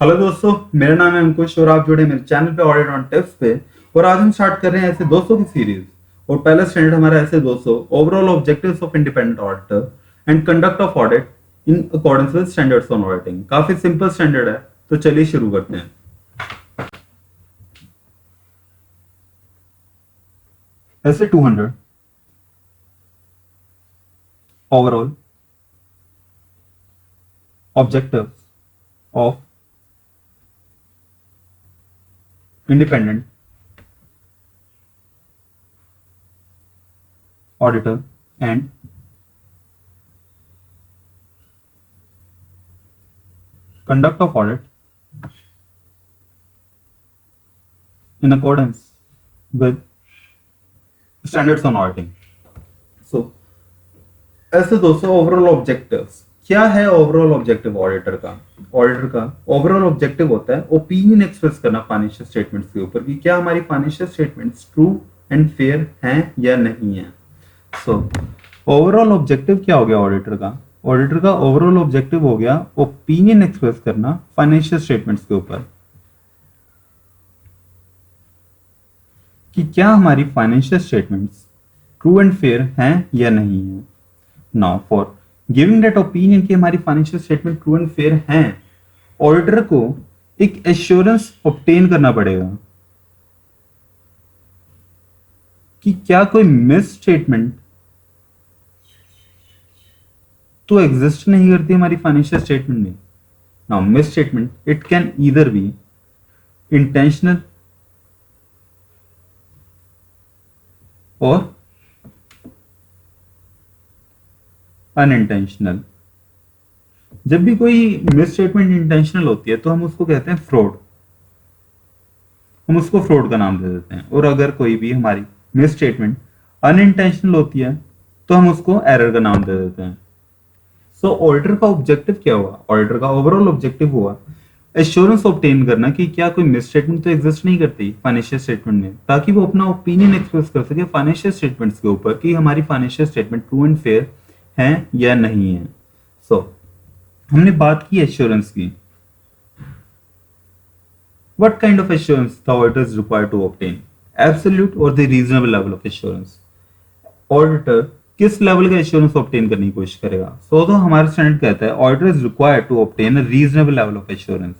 Hello दोस्तों, मेरा नाम है अंकुश और आप जुड़े मेरे चैनल पे ऑडिट ऑन टिप्स पे। और आज हम स्टार्ट कर रहे हैं ऐसे 200 की सीरीज। और पहला स्टैंडर्ड हमारा ऐसे 200 overall objectives of independent auditor and conduct of audit in accordance with standards on auditing. काफी सिंपल स्टैंडर्ड है, तो चलिए शुरू करते हैं। ऐसे 200 overall objectives of independent auditor and conduct of audit in accordance with standards on auditing. So, ऐसे दोस्तों ओवरऑल ऑब्जेक्टिव्स क्या है? ओवरऑल ऑब्जेक्टिव ऑडिटर का ओवरऑल ऑब्जेक्टिव होता है ओपिनियन एक्सप्रेस करना फाइनेंशियल स्टेटमेंट्स के ऊपर कि क्या हमारी financial statements true and fair हैं या नहीं है। सो ओवरऑल ऑब्जेक्टिव क्या हो गया ऑडिटर का ओवरऑल ऑब्जेक्टिव हो गया ओपिनियन एक्सप्रेस करना फाइनेंशियल स्टेटमेंट्स के ऊपर कि क्या हमारी financial statements true and fair हैं या नहीं है। Now for giving that opinion कि हमारी financial statement true and fair हैं, ऑडिटर को एक एश्योरेंस ऑब्टेन करना पड़ेगा कि क्या कोई मिस स्टेटमेंट तो एग्जिस्ट नहीं करती हमारी फाइनेंशियल स्टेटमेंट में। Now miss statement it can either be intentional और अनइंटेंशनल। जब भी कोई मिस स्टेटमेंट इंटेंशनल होती है तो हम उसको कहते हैं फ्रॉड, हम उसको फ्रॉड का नाम दे देते हैं। और अगर कोई भी हमारी मिस स्टेटमेंट अनइंटेंशनल होती है तो हम उसको एरर का नाम दे देते हैं। सो ऑडिटर का ऑब्जेक्टिव क्या हुआ? ऑडिटर का ओवरऑल ऑब्जेक्टिव हुआ एश्योरेंस ऑब्टेन करना कि क्या कोई मिस स्टेटमेंट तो एग्जिस्ट नहीं करती फाइनेंशियल स्टेटमेंट में, ताकि वो अपना ओपिनियन एक्सप्रेस कर सके फाइनेंशियल स्टेटमेंट्स के ऊपर कि हमारी financial statement true and fair हैं या नहीं है। सो हमने बात की एश्योरेंस की। What kind of assurance the auditor is required to obtain? Absolute or the reasonable level of assurance? Auditor किस लेवल का एश्योरेंस ऑब्टेन करने की कोशिश करेगा? सो तो हमारा स्टैंडर्ड कहता है auditor is required to obtain a reasonable level of assurance.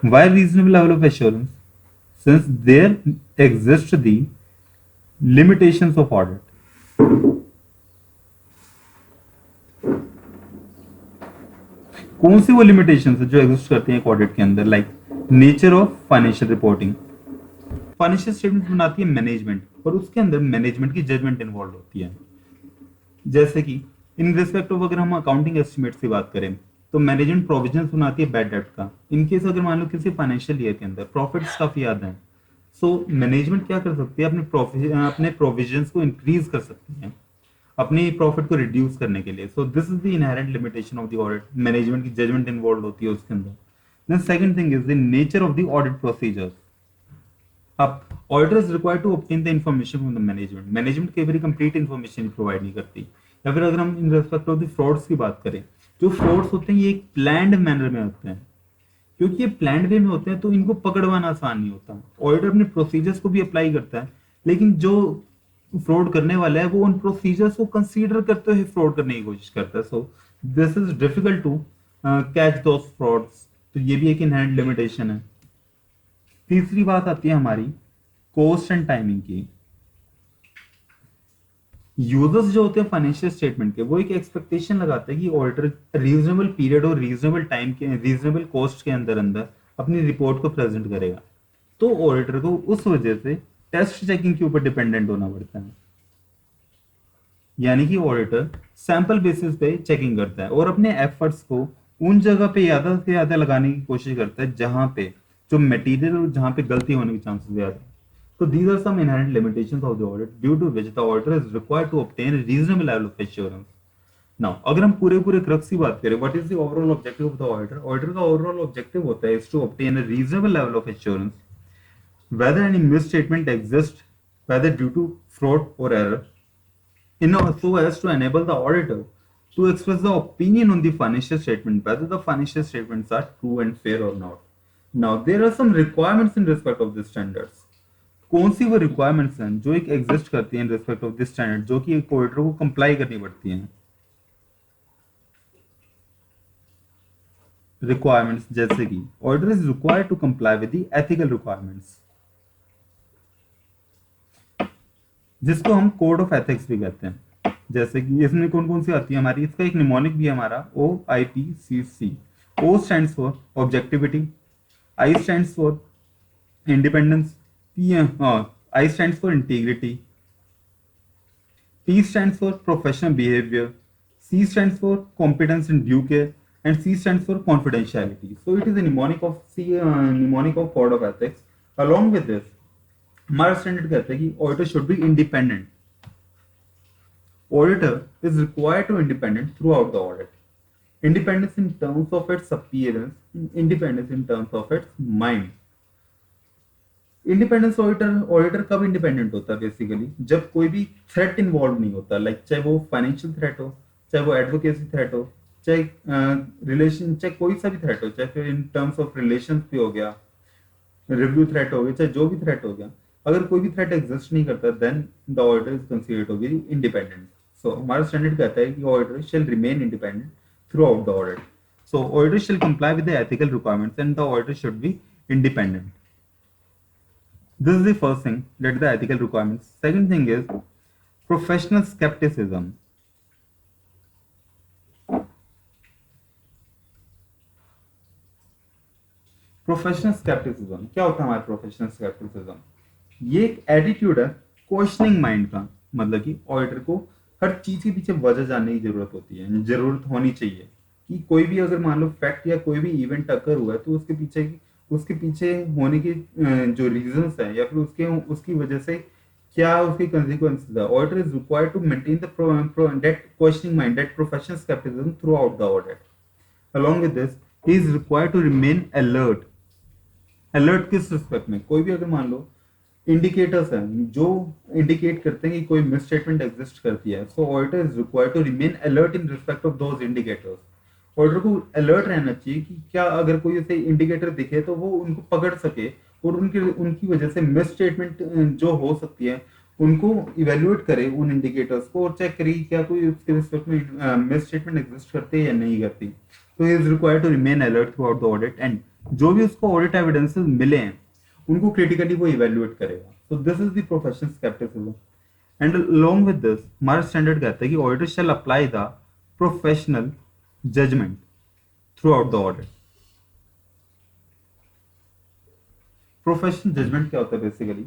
Why reasonable level of assurance? Since there exist the limitations of audit. कौन सी वो लिमिटेशन है जो एग्जिस्ट करती हैं ऑडिट के अंदर? Like nature of financial reporting. Financial statement बनाती है मैनेजमेंट और उसके अंदर मैनेजमेंट की जजमेंट इन्वॉल्व होती है। जैसे कि इन रिस्पेक्ट ऑफ अगर हम अकाउंटिंग एस्टिमेट्स की बात करें तो मैनेजमेंट प्रोविजन बनाती है बैड डेट का। इनकेस अगर मान लो किसी फाइनेंशियल ईयर के अंदर प्रॉफिट्स काफी ज्यादा हैं, सो मैनेजमेंट क्या कर सकती है? अपने प्रोविजंस को इंक्रीज कर सकती है अपनी प्रॉफिट को रिड्यूस करने के लिए। So this is the inherent limitation of the audit. Management की जजमेंट इन्वॉल्व होती है उसके अंदर। Then second thing is the nature of the audit procedures. अब auditor is required to obtain the information from the management. Management कई बार complete information provide नहीं करती। या फिर अगर हम in respect of the frauds की बात करें, जो फ्रॉड्स होते हैं ये एक प्लान्ड मैनर में होते हैं। क्योंकि ये प्लान्ड वे में होते हैं तो इनको पकड़वाना आसान नहीं होता। ऑडिटर अपने प्रोसीजर्स को भी अप्लाई करता है, लेकिन जो फ्रॉड करने वाला है वो उन प्रोसीजर्स को कंसीडर करते हुए फ्रॉड करने की कोशिश करता है। So this is difficult to catch those frauds. तो ये भी एक इनहेरेंट लिमिटेशन है। तीसरी बात आती है हमारी कॉस्ट एंड टाइमिंग की। यूजर्स जो होते हैं फाइनेंशियल स्टेटमेंट के, वो एक एक्सपेक्टेशन लगाते हैं कि ऑडिटर रीजनेबल पीरियड और रीजनेबल टाइम के रीजनेबल कॉस्ट के अंदर अंदर अपनी रिपोर्ट को प्रेजेंट करेगा। तो ऑडिटर को उस वजह से टेस्ट चेकिंग के ऊपर डिपेंडेंट होना पड़ता है। यानी कि ऑडिटर सैंपल बेसिस पे चेकिंग करता है और अपने एफर्ट्स को उन जगह पे ज्यादा से ज्यादा लगाने की कोशिश करता है जहां पे जो मटेरियल और जहां पे गलती होने के चांसेस ज्यादा है। So these are some inherent limitations of the audit due to which the auditor is required to obtain a reasonable level of assurance. Now, अगर हम पूरे क्रक्स की बात करें, what is the overall objective of the auditor? Auditor का overall objective होता है is to obtain a reasonable level of assurance whether any misstatement exists, whether due to fraud or error, in so as to enable the auditor to express the opinion on the financial statement, whether the financial statements are true and fair or not. Now, there are some requirements in respect of these standards. कौन सी वो requirements हैं जो एक exist करती हैं इन respect of this standard, जो कि एक ऑडिटर को कंप्लाई करनी पड़ती हैं? रिक्वायरमेंट्स जैसे कि auditor is required to comply with the ethical requirements, जिसको हम कोड ऑफ एथिक्स भी कहते हैं। जैसे कि इसमें कौन कौन सी आती है हमारी, इसका एक निमोनिक भी है हमारा OIPCC। O stands for objectivity, I stands for independence, I stands for integrity, P stands for professional behavior, C stands for competence and due care, and C stands for confidentiality. So it is a mnemonic of mnemonic of code of ethics. Along with this, हमारा standard कहता है कि auditor should be independent. Auditor is required to independent throughout the audit. Independence in terms of its appearance, independence in terms of its mind. Independence auditor कब independent होता है? Basically जब कोई भी थ्रेट इन्वॉल्व नहीं होता, like चाहे वो फाइनेंशियल थ्रेट हो, चाहे वो एडवोकेसी थ्रेट हो, चाहे रिलेशन, चाहे कोई सा भी थ्रेट हो, चाहे फिर इन टर्म्स ऑफ रिलेशन भी हो गया, रिव्यू थ्रेट हो गया, चाहे जो भी थ्रेट हो गया, अगर कोई भी थ्रेट एग्जिस्ट नहीं करता then the auditor is considered to be independent. So हमारा स्टैंडर्ड कहता है कि auditor shall remain independent throughout the audit. So auditor shall comply with the ethical requirements and the auditor should be independent. This is the first thing, that is the ethical requirements. Second thing is professional skepticism. Professional scepticism क्या होता है? हमारा professional scepticism ये एक attitude है questioning mind का, मतलब कि ऑडिटर को हर चीज के पीछे वजह जानने की जरूरत होती है, जरूरत होनी चाहिए कि कोई भी अगर मान लो फैक्ट या कोई भी इवेंट अकर हुआ है तो उसके पीछे होने के जो रीजंस है या फिर उसकी वजह से क्या उसके कंसिक्वेंसेस है। Auditor is required to maintain that questioning mind, that professional skepticism throughout the audit. Along with this he is required to remain alert. Alert किस रिस्पेक्ट में? कोई भी अगर मान लो इंडिकेटर्स हैं जो इंडिकेट करते हैं कि कोई मिसस्टेटमेंट एग्जिस्ट करती है, so auditor is required to remain alert in respect of those indicators. Auditor को अलर्ट रहना चाहिए कि क्या अगर कोई ऐसे इंडिकेटर दिखे तो वो उनको पकड़ सके और उनकी वजह से मिस स्टेटमेंट जो हो सकती है उनको इवेल्युएट करे उन इंडिकेटर्स को और चेक करे क्या कोई उसके रिस्पेक्ट में मिस स्टेटमेंट एग्जिस्ट करते हैं या नहीं करती। तो he is required to remain alert throughout the audit and जो भी उसको ऑडिट एविडेंसेस मिले हैं उनको क्रिटिकली वो इवेल्युएट करेगा। So this is the professional skepticism and along with this हमारा स्टैंडर्ड कहता है कि auditor shall apply the professional judgment throughout the audit. Professional judgment क्या होता है? Basically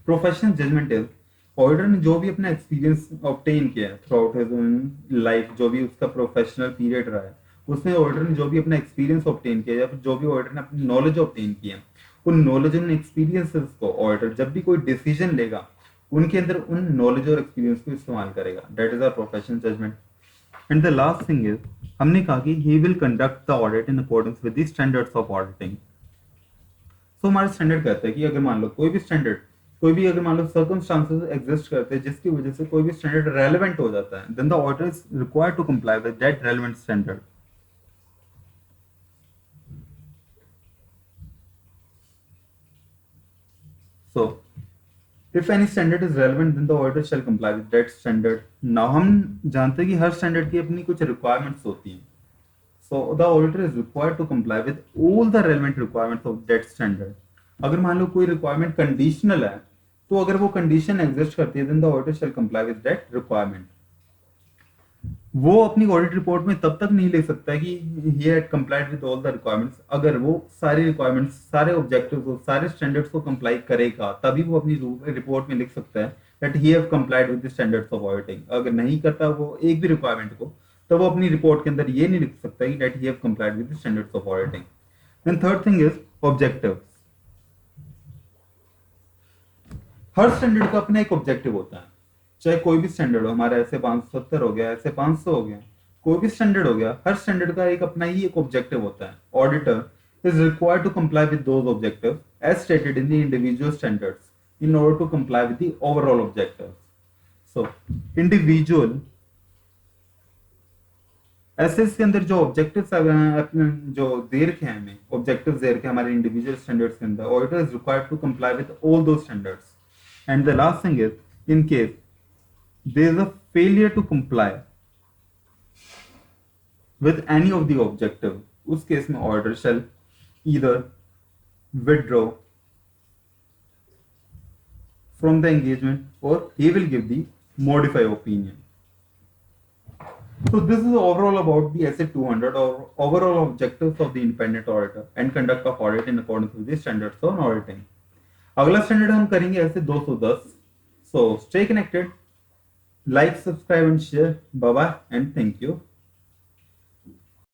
professional judgment is auditor ने जो भी अपना एक्सपीरियंस ऑब्टेन किया है थ्रू आउट हिज लाइफ, जो भी उसका प्रोफेशनल पीरियड रहा है, उसमें ऑडिटर ने जो भी अपना एक्सपीरियंस ऑब्टेन किया या फिर जो भी ऑडिटर ने अपनी नॉलेज ऑब्टेन किया, उन नॉलेज और एक्सपीरियंसेस को ऑडिटर जब भी कोई डिसीजन लेगा उनके अंदर उन नॉलेज और एक्सपीरियंस को इस्तेमाल करेगा। That is our professional judgement. And the last thing is हमने कहा कि he will conduct the audit in accordance with the standards of auditing. So हमारा स्टैंडर्ड कहता है कि अगर मान लो कोई भी अगर मान लो सर्कमस्टांसेस एग्जिस्ट करते हैं जिसकी वजह से कोई भी स्टैंडर्ड रेलेवेंट हो जाता है, then the auditor is required to comply with that relevant standard. So, if any standard is relevant, then the auditor shall comply with that standard. Now हम जानते हैं कि हर स्टैंडर्ड की अपनी कुछ रिक्वायरमेंट्स होती हैं. So the auditor is required to comply with all the relevant requirements of that standard. अगर मान लो कोई रिक्वायरमेंट कंडीशनल है, तो अगर वो कंडीशन एग्जिस्ट करती है, then the auditor shall comply with that requirement. वो अपनी ऑडिट रिपोर्ट में तब तक नहीं लिख सकता कि he had complied with all the requirements, अगर वो सारी रिक्वायरमेंट्स, सारे ऑब्जेक्टिव्स, सारे स्टैंडर्ड्स को कंप्लाई करेगा तभी वो अपनी रिपोर्ट में लिख सकता है that he have complied with the standards of auditing. अगर नहीं करता वो एक भी रिक्वायरमेंट को, तो वो अपनी रिपोर्ट के अंदर ये नहीं लिख सकता कि that he have complied with the standards of auditing. Then third thing is objectives. Her standard का अपना एक ऑब्जेक्टिव होता है, चाहे कोई भी स्टैंडर्ड हो, हमारा ऐसे 570 हो गया, ऐसे 500 हो गया, कोई भी स्टैंडर्ड हो गया, हर स्टैंडर्ड का एक अपना ही एक ऑब्जेक्टिव होता है. Auditor is required to comply with those objectives as stated in the individual standards in order to comply with the overall objectives. So individual SS के अंदर जो ऑब्जेक्टिव्स जो दे रखे हैं हमें, ऑब्जेक्टिव्स दे रखे हैं हमारे इंडिविजुअल स्टैंडर्ड्स के अंदर, auditor is required to comply with all those standards. And the last thing is, in case there is a failure to comply with any of the objective, उस केस में auditor shall either withdraw from the engagement or he will give the modify opinion. So this is overall about the SA 200 or overall objectives of the independent auditor and conduct of audit in accordance with the standards on auditing. अगला standard हम करेंगे ऐसे 210. So stay connected, like, subscribe and share. Bye bye and thank you.